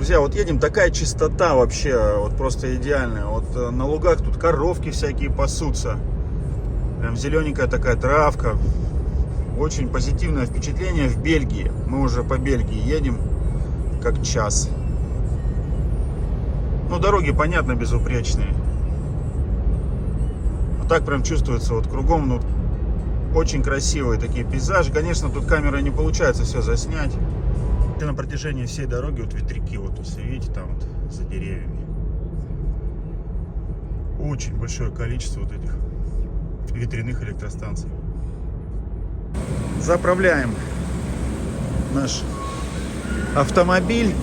Друзья, вот едем, такая чистота вообще, вот просто идеальная. Вот на лугах тут коровки всякие пасутся. Прям зелененькая такая травка. Очень позитивное впечатление в Бельгии. Мы уже по Бельгии едем как час. Ну, дороги, понятно, безупречные. Но так прям чувствуется вот кругом, ну, очень красивые такие пейзажи. Конечно, тут камерой не получается все заснять. И на протяжении всей дороги вот ветряки, вот если видите, там вот за деревьями. Очень большое количество вот этих ветряных электростанций. Заправляем наш автомобиль.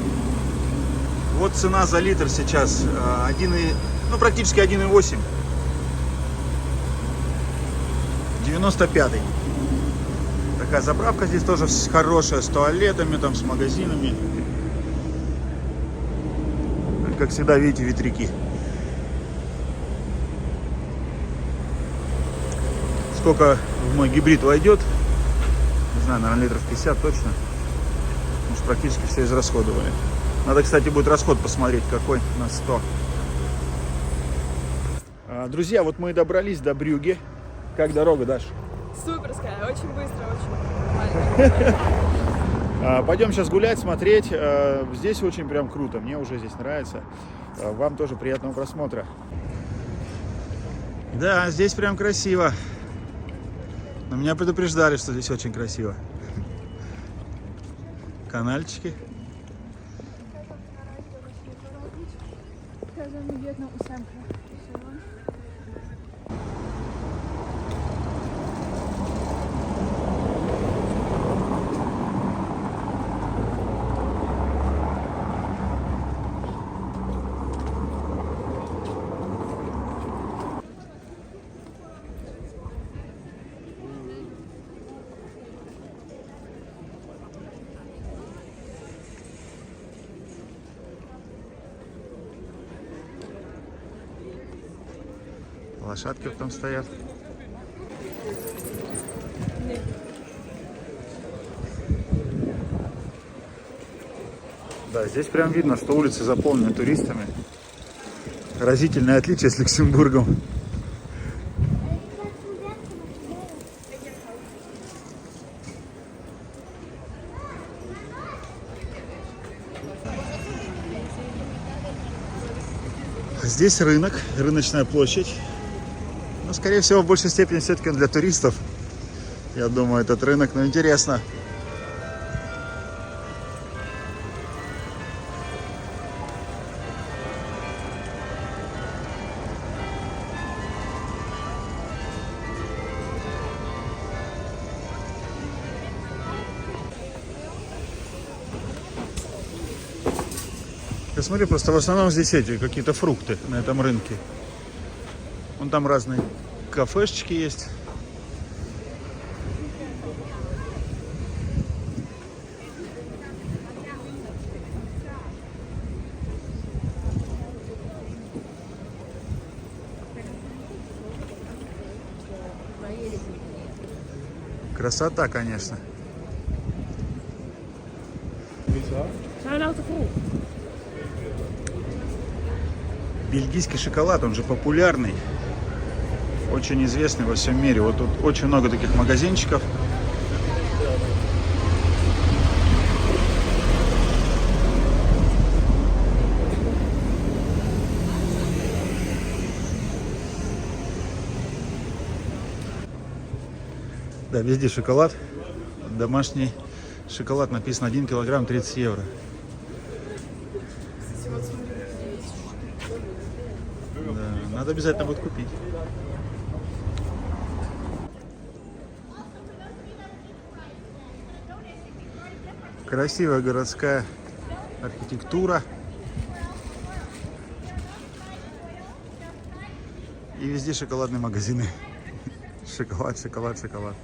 Вот цена за литр сейчас практически 1,8. 95-й. Такая заправка здесь тоже хорошая, с туалетами, там, с магазинами. Как всегда, видите, ветряки. Сколько в мой гибрид войдет? Не знаю, наверное, литров 50 точно. Мы же практически все израсходовали. Надо, кстати, будет расход посмотреть, какой на 100. Друзья, вот мы и добрались до Брюгге. Как дорога, Даш? Суперская, очень быстро, очень нормально. Пойдем сейчас гулять, смотреть. Здесь очень прям круто. Мне уже здесь нравится. Вам тоже приятного просмотра. Да, здесь прям красиво. Но меня предупреждали, что здесь очень красиво. Канальчики. Лошадки там стоят. Да, здесь прям видно, что улицы заполнены туристами. Разительное отличие с Люксембургом. Здесь рынок, рыночная площадь. Но, скорее всего, в большей степени все-таки он для туристов. Я думаю, этот рынок, ну, интересно. Я смотрю, просто в основном здесь эти какие-то фрукты на этом рынке. Вон там разные кафешечки есть. Красота, конечно. Бельгийский шоколад, он же популярный, очень известный во всем мире. Вот тут очень много таких магазинчиков. Да, везде шоколад. Домашний шоколад, написано 1 килограмм 30 евро. Да, надо обязательно будет купить. Красивая городская архитектура. И везде шоколадные магазины. Шоколад, шоколад, шоколад.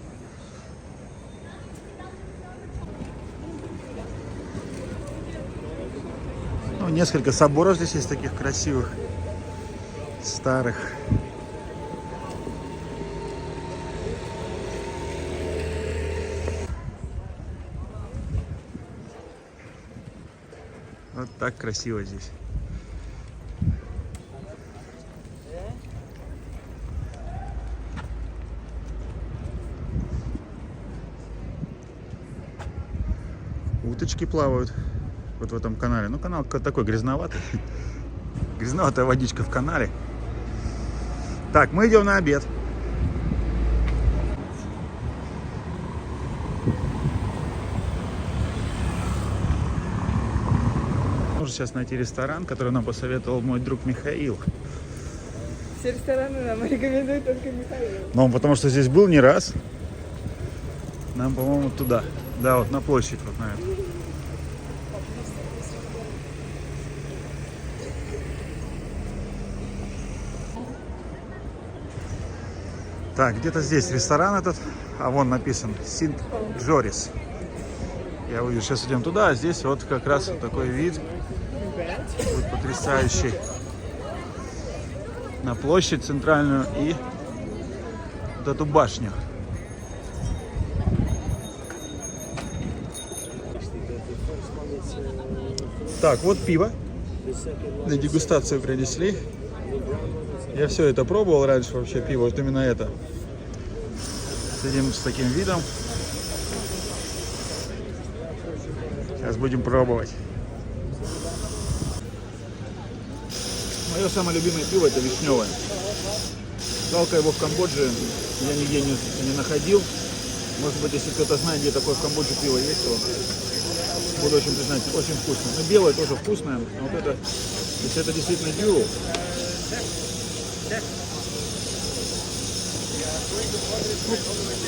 Ну, несколько соборов здесь есть таких красивых, старых. Вот так красиво здесь. Уточки плавают вот в этом канале. Ну, канал такой грязноватый. Грязноватая водичка в канале. Так, мы идем на обед. Нужно сейчас найти ресторан, который нам посоветовал мой друг Михаил. Все рестораны нам рекомендуют только Михаил. Ну, он потому что здесь был не раз. Нам, по-моему, туда. Да, вот на площадь вот на эту. Так, где-то здесь ресторан этот, а вон написан Синт-Джорис. Я увижу, сейчас идем туда, а здесь вот как раз вот такой вид. Будет потрясающий. На площадь центральную и вот эту башню. Так, вот пиво. На дегустацию принесли. Я все это пробовал раньше, вообще пиво, вот именно это. Сидим с таким видом. Сейчас будем пробовать. Мое самое любимое пиво это вишневое. Жалко его в Камбодже я нигде не находил. Может быть, если кто-то знает, где такое в Камбодже пиво есть, то буду очень признательный. Очень вкусно. Но белое тоже вкусное. Но вот это, если это действительно дюро,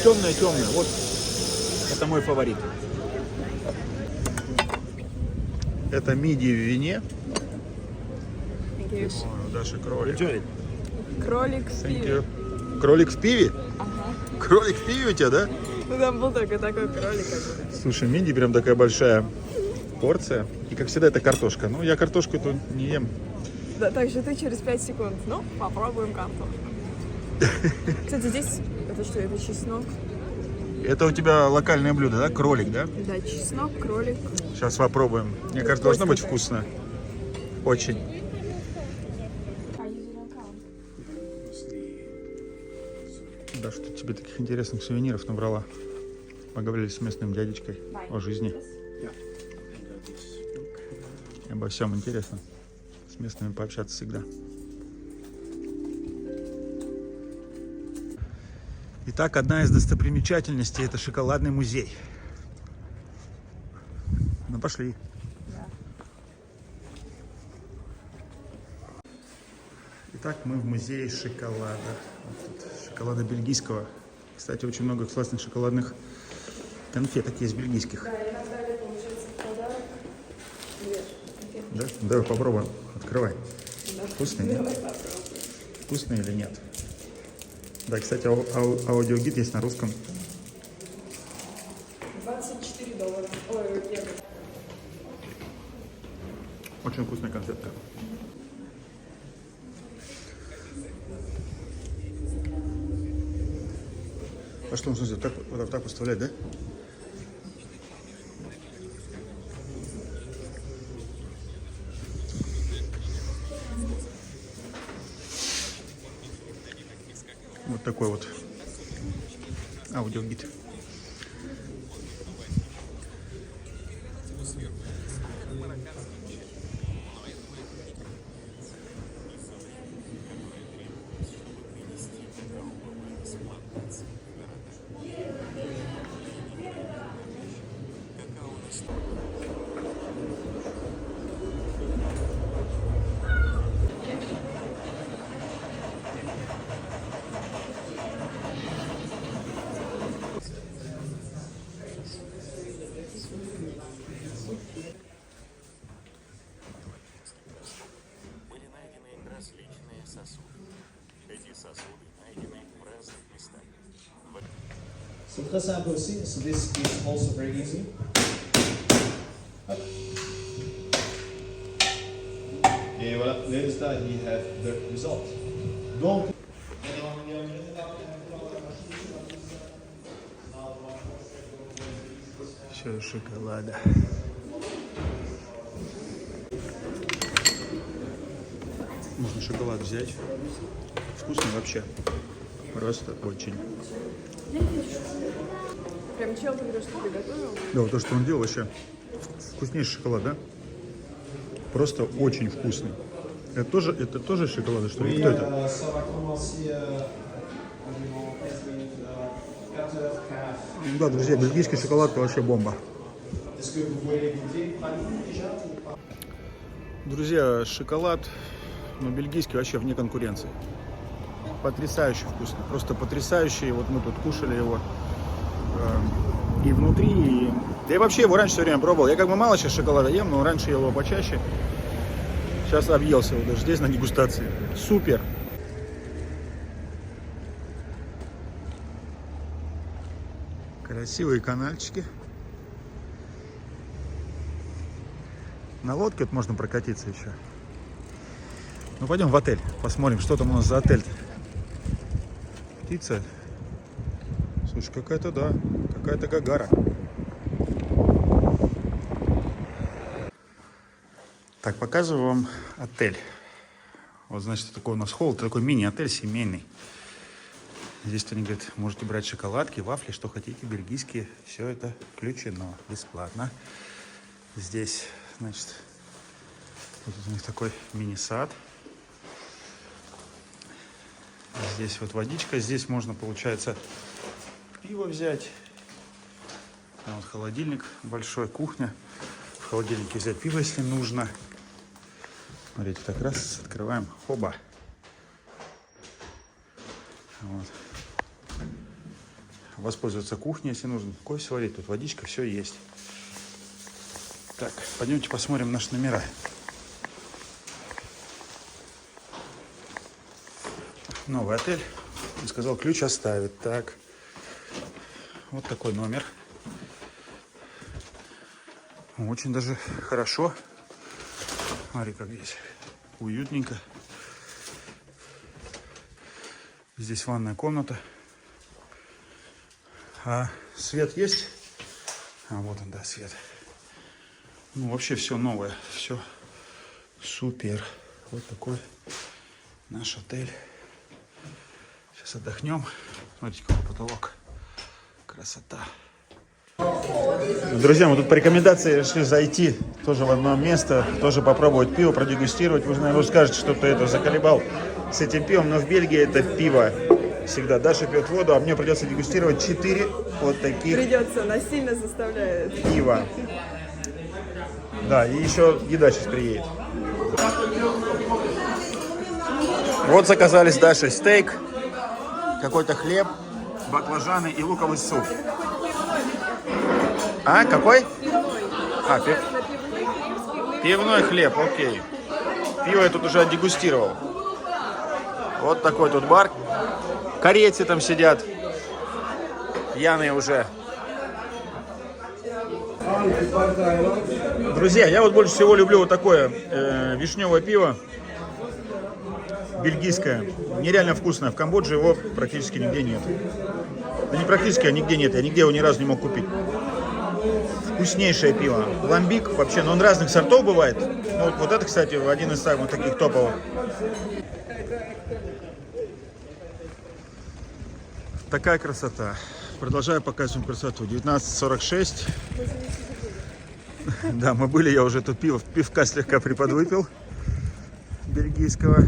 темное. Вот это мой фаворит. Это мидии в вине. О, Даша кролик. Кролик в пиве. Кролик в пиве? Ага. Кролик в пиве у тебя, да? Ну там был только такой кролик. Слушай, мидии прям такая большая порция. И как всегда это картошка. Ну, я картошку эту не ем. Да, так же ты через 5 секунд. Ну, попробуем картошку. Кстати, здесь, это что, это чеснок? Это у тебя локальное блюдо, да? Кролик, да? Да, чеснок, кролик. Сейчас попробуем. Мне кажется, должно быть вкусно. Очень. Да, что тебе таких интересных сувениров набрала. Поговорили с местным дядечкой о жизни. Обо всем интересно. С местными пообщаться всегда. Итак, одна из достопримечательностей — это шоколадный музей. Ну, пошли. Да. Итак, мы в музее шоколада. Вот тут шоколада бельгийского. Кстати, очень много классных шоколадных конфеток есть бельгийских. Да, и нам дали, получается, в подарок. Да? Давай попробуем. Открывай. Да. Вкусные? Давай попробуем. Вкусные или нет? Да, кстати, аудиогид есть на русском. $24. Ой, евро. Очень вкусная конфетка. А что нужно сделать? Вот так поставлять, да? Вот такой вот аудиогид. Были найдены различные сосуды. Эти сосуды найдены в разных местах. C'est très simple aussi, so this is also very easy. Hop. Et voilà, le résultat, you have the result. Donc, Еще и шоколада. Можно шоколад взять. Вкусный вообще. Просто очень. Прям чел только что приготовил. Да, вот то, что он делал, вообще вкуснейший шоколад, да? Просто очень вкусный. Это тоже шоколад, что ли? Кто это? Ça va commencer environ 15 minutes, 14 Да, друзья, бельгийский шоколад вообще бомба. Est-ce que vous voulez goûter praline déjà ou pas? Друзья, шоколад, ну, бельгийский вообще вне конкуренции. Потрясающе вкусный, просто потрясающий. Вот мы тут кушали его и внутри, и... Да я вообще его раньше все время пробовал. Я как бы мало сейчас шоколада ем, но раньше ел его почаще. Сейчас объелся его даже здесь на дегустации. Супер! Красивые канальчики. На лодке вот можно прокатиться еще. Ну пойдем в отель, посмотрим, что там у нас за отель. Птица. Слушай, какая-то, да, какая-то Гагара. Так, показываю вам отель. Вот, значит, такой у нас холл, такой мини-отель семейный. Здесь они говорят, можете брать шоколадки, вафли, что хотите, бельгийские. Все это включено бесплатно. Здесь, значит, вот у них такой мини-сад. Здесь вот водичка. Здесь можно, получается, пиво взять. Там вот холодильник большой, кухня. В холодильнике взять пиво, если нужно. Смотрите, так раз открываем. Хоба. Вот. Воспользоваться кухней, если нужно. Кофе сварить, тут водичка, все есть. Так, пойдемте посмотрим наши номера. Новый отель. Он сказал, ключ оставит. Так. Вот такой номер. Очень даже хорошо. Смотри, как здесь уютненько. Здесь ванная комната. А свет есть? А вот он, да, свет. Ну, вообще все новое. Все супер. Вот такой наш отель. Сейчас отдохнем. Смотрите, какой потолок. Красота. Друзья, мы тут по рекомендации решили зайти тоже в одно место, тоже попробовать пиво, продегустировать. Вы, наверное, скажете, что ты это заколебал с этим пивом, но в Бельгии это пиво всегда. Даша пьет воду, а мне придется дегустировать 4 вот таких Придется, насильно заставляет. пива. Да, и еще еда сейчас приедет. Вот заказали с Дашей стейк, какой-то хлеб, баклажаны и луковый суп. А, какой? А, пивной хлеб, окей. Пиво я тут уже отдегустировал. Вот такой тут бар. Корейцы там сидят. Пьяные уже. Друзья, я вот больше всего люблю вот такое вишневое пиво. Бельгийское. Нереально вкусное. В Камбодже его практически нигде нет. Да не практически, а нигде нет. Я нигде его ни разу не мог купить. Вкуснейшее пиво. Ламбик вообще, но он разных сортов бывает. Ну, вот это, кстати, один из самых таких топовых. Такая красота. Продолжаю показывать красоту. 19:46. Да, мы были, я уже тут пивка слегка приподвыпил. Бельгийского.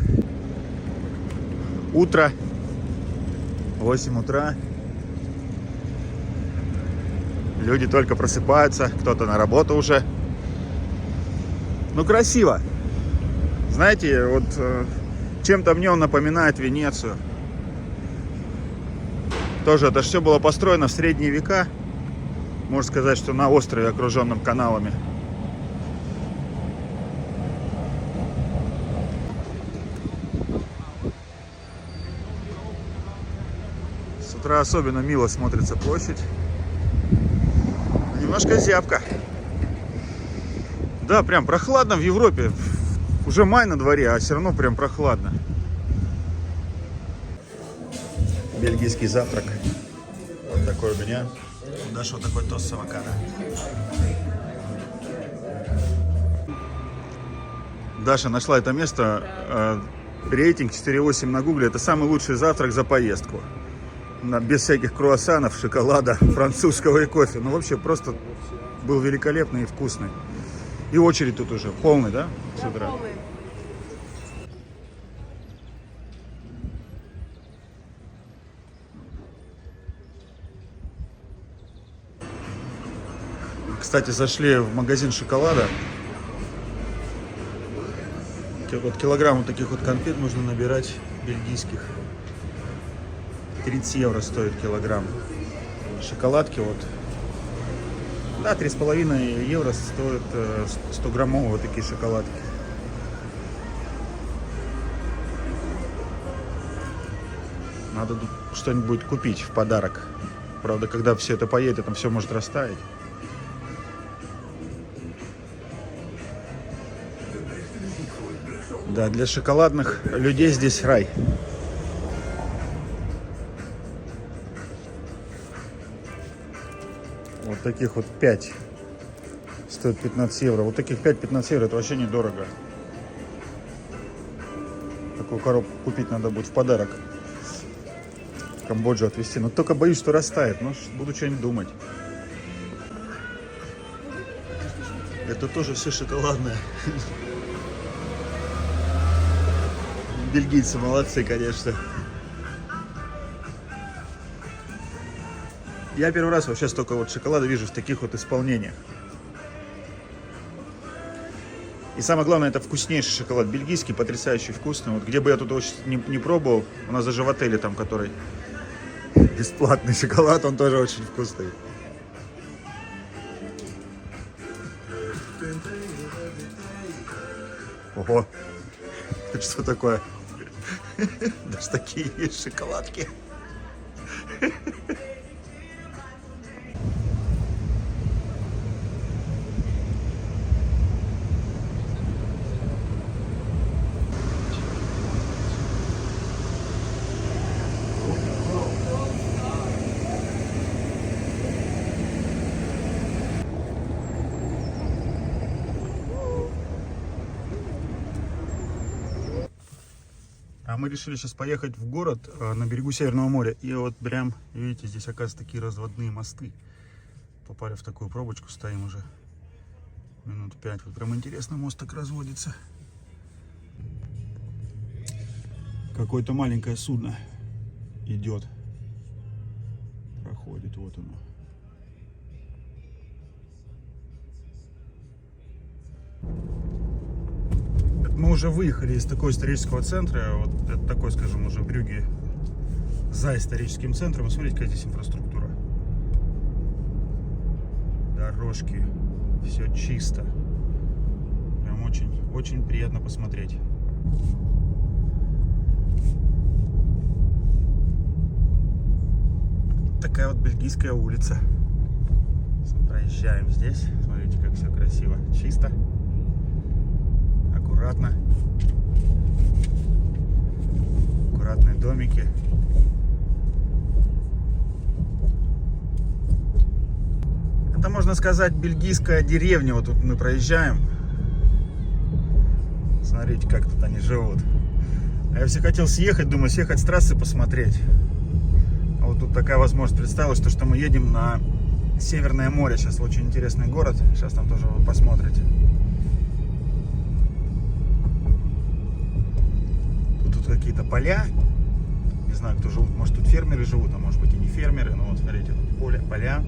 Утро. 8 утра. Люди только просыпаются, кто-то на работу уже. Ну, красиво. Знаете, вот чем-то мне он напоминает Венецию. Тоже это все было построено в средние века. Можно сказать, что на острове, окруженном каналами. С утра особенно мило смотрится площадь. Немножко зябко. Да, прям прохладно в Европе. Уже май на дворе, а все равно прям прохладно. Бельгийский завтрак. Вот такой у меня. Даже вот такой тост с авокадо. Даша нашла это место. Рейтинг 4,8 на гугле. Это самый лучший завтрак за поездку. Без всяких круассанов, шоколада, французского и кофе. Ну вообще просто был великолепный и вкусный. И очередь тут уже полный, да? С утра. Кстати, зашли в магазин шоколада. Вот килограмм вот таких вот конфет нужно набирать бельгийских. 30 евро стоит килограмм. Шоколадки вот. Да, 3,5 евро стоят 100-граммовые вот такие шоколадки. Надо тут что-нибудь купить в подарок. Правда, когда все это поедет, там все может растаять. Да, для шоколадных людей здесь рай. Вот таких вот 5 стоит 15 евро. Вот таких 5-15 евро, это вообще недорого. Такую коробку купить надо будет в подарок. В Камбоджу отвезти. Но только боюсь, что растает. Но буду что-нибудь думать. Это тоже все шоколадное. Бельгийцы молодцы, конечно. Я первый раз вообще столько вот шоколада вижу в таких вот исполнениях. И самое главное, это вкуснейший шоколад. Бельгийский, потрясающий вкусный. Вот где бы я тут не пробовал, у нас даже в отеле там, который бесплатный шоколад, он тоже очень вкусный. Ого, это что такое? Даже такие есть шоколадки. А мы решили сейчас поехать в город на берегу Северного моря. И вот прям, видите, здесь, оказывается, такие разводные мосты. Попали в такую пробочку, стоим уже минут 5. Вот прям интересно, мост так разводится. Какое-то маленькое судно идет. Проходит, вот оно. Мы уже выехали из такого исторического центра, вот это такой, скажем, уже Брюгге за историческим центром. И смотрите, какая здесь инфраструктура. Дорожки, все чисто. Прям очень приятно посмотреть. Такая вот бельгийская улица. Проезжаем здесь. Смотрите, как все красиво, чисто. Аккуратно. Аккуратные домики. Это, можно сказать, бельгийская деревня. Вот тут мы проезжаем. Смотрите, как тут они живут. А я все хотел съехать, думаю, съехать с трассы посмотреть. А вот тут такая возможность представилась, то, что мы едем на Северное море. Сейчас очень интересный город. Сейчас там тоже вы посмотрите. Тут какие-то поля. Не знаю, кто живут. Может, тут фермеры живут, а может быть и не фермеры. Но вот смотрите, тут поля.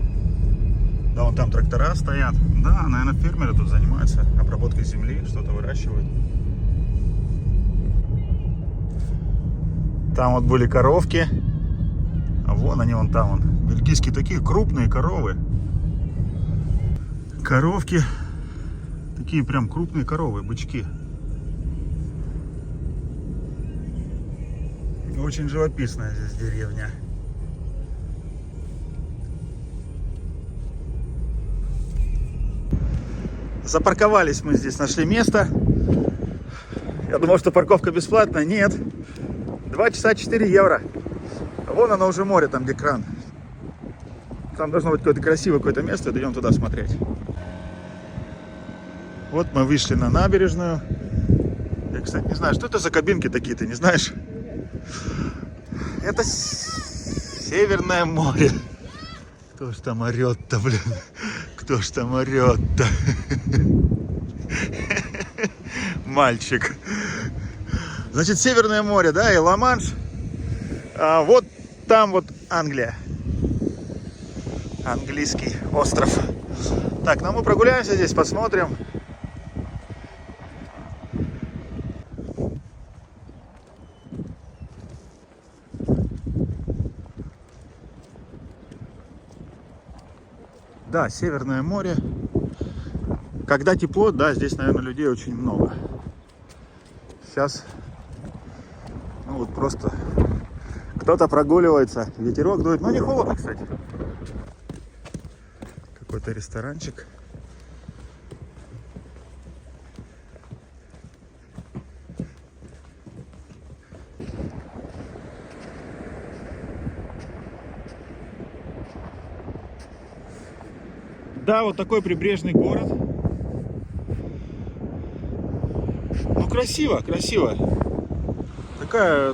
Да, вон там трактора стоят. Да, наверное, фермеры тут занимаются обработкой земли, что-то выращивают. Там вот были коровки. А вон они, вон там. Вон. Бельгийские такие крупные коровы. Коровки. Такие прям крупные коровы, бычки. Очень живописная здесь деревня. Запарковались мы здесь, нашли место. Я думал, что парковка бесплатная. Нет. 2 часа 4 евро. Вон оно уже море, там где кран. Там должно быть какое-то красивое какое-то место. Идем туда смотреть. Вот мы вышли на набережную. Я, кстати, не знаю, что это за кабинки такие, ты не знаешь? Это Северное море. Кто ж там орет-то, блин? Кто ж там орет-то? Мальчик. Значит, Северное море, да, и Ла-Манш. А вот там вот Англия. Английский остров. Так, ну мы прогуляемся здесь, посмотрим. Да, Северное море. Когда тепло, да, здесь, наверное, людей очень много. Сейчас, ну вот просто кто-то прогуливается, ветерок дует, но не холодно, кстати. Какой-то ресторанчик. Да, вот такой прибрежный город. Ну, красиво, красиво.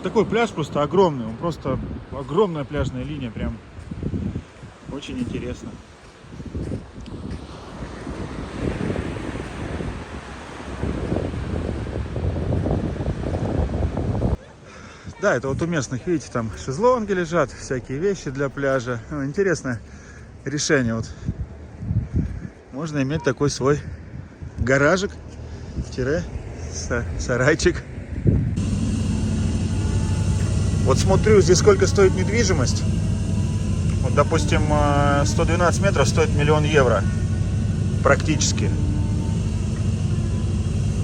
Такой пляж просто огромный. Он просто огромная пляжная линия. Прям очень интересно. Да, это вот у местных, видите, там шезлонги лежат, всякие вещи для пляжа. Ну, интересное решение. Вот. Можно иметь такой свой гаражик, сарайчик. Вот смотрю, здесь сколько стоит недвижимость. Вот, допустим, 112 метров стоит 1 000 000 евро. Практически.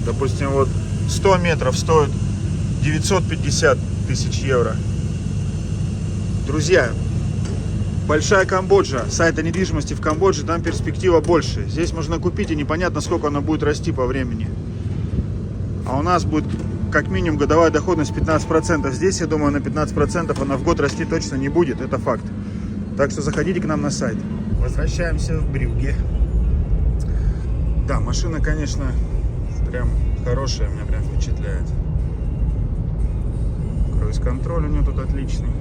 Допустим, вот 100 метров стоит 950 000 евро. Друзья, Большая Камбоджа, сайт о недвижимости в Камбодже, там перспектива больше. Здесь можно купить, и непонятно, сколько она будет расти по времени. А у нас будет как минимум годовая доходность 15%. Здесь, я думаю, на 15% она в год расти точно не будет, это факт. Так что заходите к нам на сайт. Возвращаемся в Брюгге. Да, машина, конечно, прям хорошая, меня прям впечатляет. Круиз-контроль у нее тут отличный.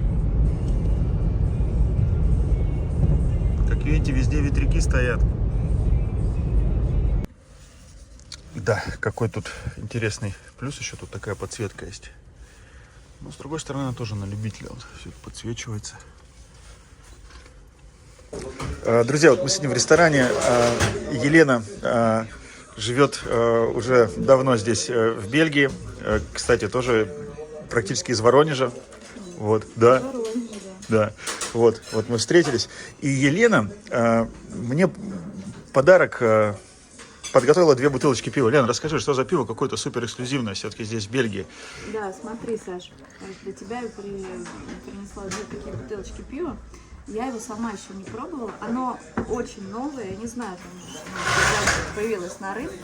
Как видите, везде ветряки стоят. Да, какой тут интересный плюс, еще тут такая подсветка есть. Но с другой стороны, она тоже на любителя. Вот, все это подсвечивается. Друзья, вот мы сидим в ресторане. Елена живет уже давно здесь, в Бельгии. Кстати, тоже практически из Воронежа. Вот, да. Да, вот мы встретились. И Елена мне подарок подготовила 2 бутылочки пива. Лена, расскажи, что за пиво какое-то супер эксклюзивное все-таки здесь, в Бельгии. Да, смотри, Саш, для тебя я принесла 2 такие бутылочки пива. Я его сама еще не пробовала. Оно очень новое, я не знаю, там появилось на рынке.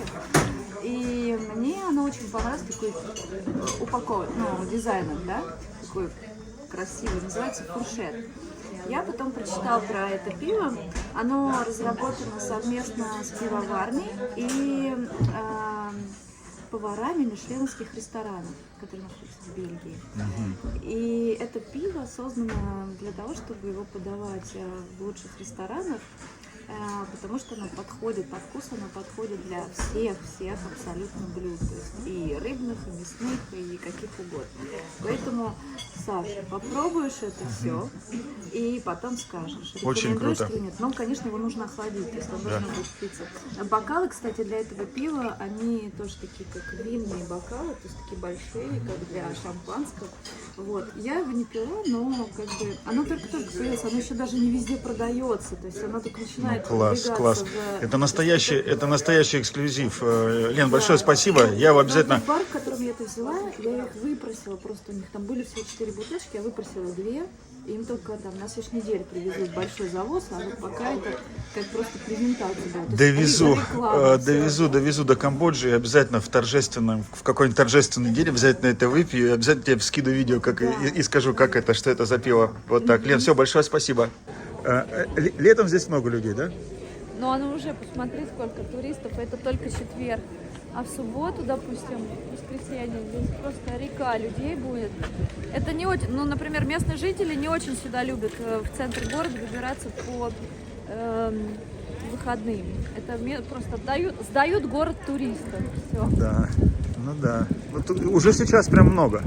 И мне оно очень понравилось, такой упакован, ну, дизайном, да, такой красивый, называется фуршет. Я потом прочитала про это пиво. Оно разработано совместно с пивоварней и поварами мишленовских ресторанов, которые находятся в Бельгии. И это пиво создано для того, чтобы его подавать в лучших ресторанах, потому что оно подходит по вкусу, оно подходит для всех абсолютно блюд, то есть и рыбных, и мясных, и каких угодно. Поэтому, Саша, попробуешь это все и потом скажешь, Очень круто. Или нет. Но, конечно, его нужно охладить, то есть он должен быть питься. Бокалы, кстати, для этого пива, они тоже такие, как винные бокалы, то есть такие большие, как для шампанского. Вот. Я его не пила, но как бы оно только-только появилось, оно еще даже не везде продается, то есть оно только начинает Класс. Это настоящий эксклюзив. Лен, большое спасибо. Я его обязательно... Бар, в котором я это взяла, я их выпросила просто, у них там были всего 4 бутылочки, я выпросила 2. Им только там на следующей неделе привезут большой завоз, а вот пока это как просто презентация. Да. Довезу до Камбоджи и обязательно в какой-нибудь торжественный день обязательно это выпью и обязательно тебе скину видео и скажу, как это, что это за пиво. Вот так. Лен, все, большое спасибо. Летом здесь много людей, да? Но оно уже, посмотри, сколько туристов, это только четверг. А в субботу, допустим, в воскресенье, здесь просто река людей будет. Это не очень, ну, например, местные жители не очень сюда любят в центр города выбираться по выходным. Это просто сдают город туристам. Все. Да, ну да. Ну, тут уже сейчас прям много.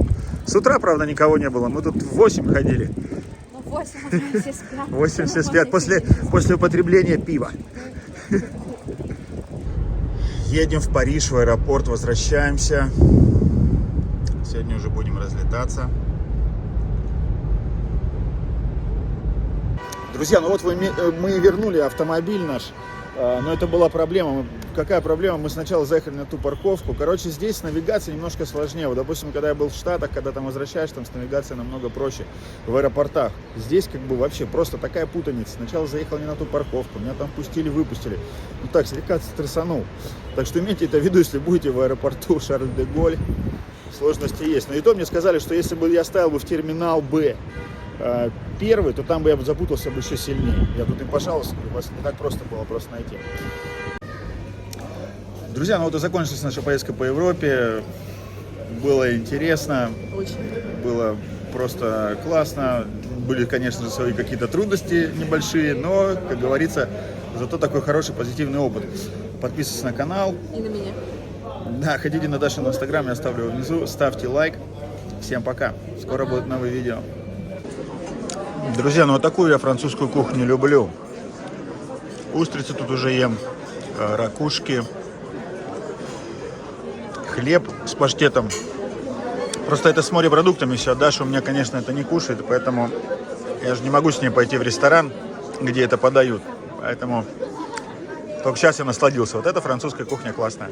С утра, правда, никого не было. Мы тут в 8 ходили. Ну, 8 уже все спят. 8 все спят после употребления пива. Едем в Париж, в аэропорт, возвращаемся. Сегодня уже будем разлетаться. Друзья, ну вот мы вернули автомобиль наш, но это была проблема. Какая проблема? Мы сначала заехали на ту парковку. Короче, здесь с навигацией немножко сложнее. Вот, допустим, когда я был в Штатах, когда там возвращаешь, там с навигацией намного проще в аэропортах. Здесь как бы вообще просто такая путаница. Сначала заехал не на ту парковку, меня там пустили-выпустили. Ну так, слегка стрессанул. Так что имейте это в виду, если будете в аэропорту Шарль-де-Голь. Сложности есть. Но и то мне сказали, что если бы я ставил бы в терминал Б первый, то там бы я запутался бы еще сильнее. Я тут им пожаловался, вас не так просто было просто найти. Друзья, ну вот и закончилась наша поездка по Европе. Было интересно. Очень. Было просто классно. Были, конечно же, свои какие-то трудности небольшие, но, как говорится, зато такой хороший позитивный опыт. Подписывайтесь на канал. И на меня. Да, ходите на Дашин инстаграм, я оставлю его внизу. Ставьте лайк. Всем пока. Скоро будут новые видео. Друзья, ну вот такую я французскую кухню люблю. Устрицы тут уже ем, ракушки, хлеб с паштетом. Просто это с морепродуктами все. Даша у меня, конечно, это не кушает, поэтому я же не могу с ней пойти в ресторан, где это подают. Поэтому только сейчас я насладился. Вот эта французская кухня классная.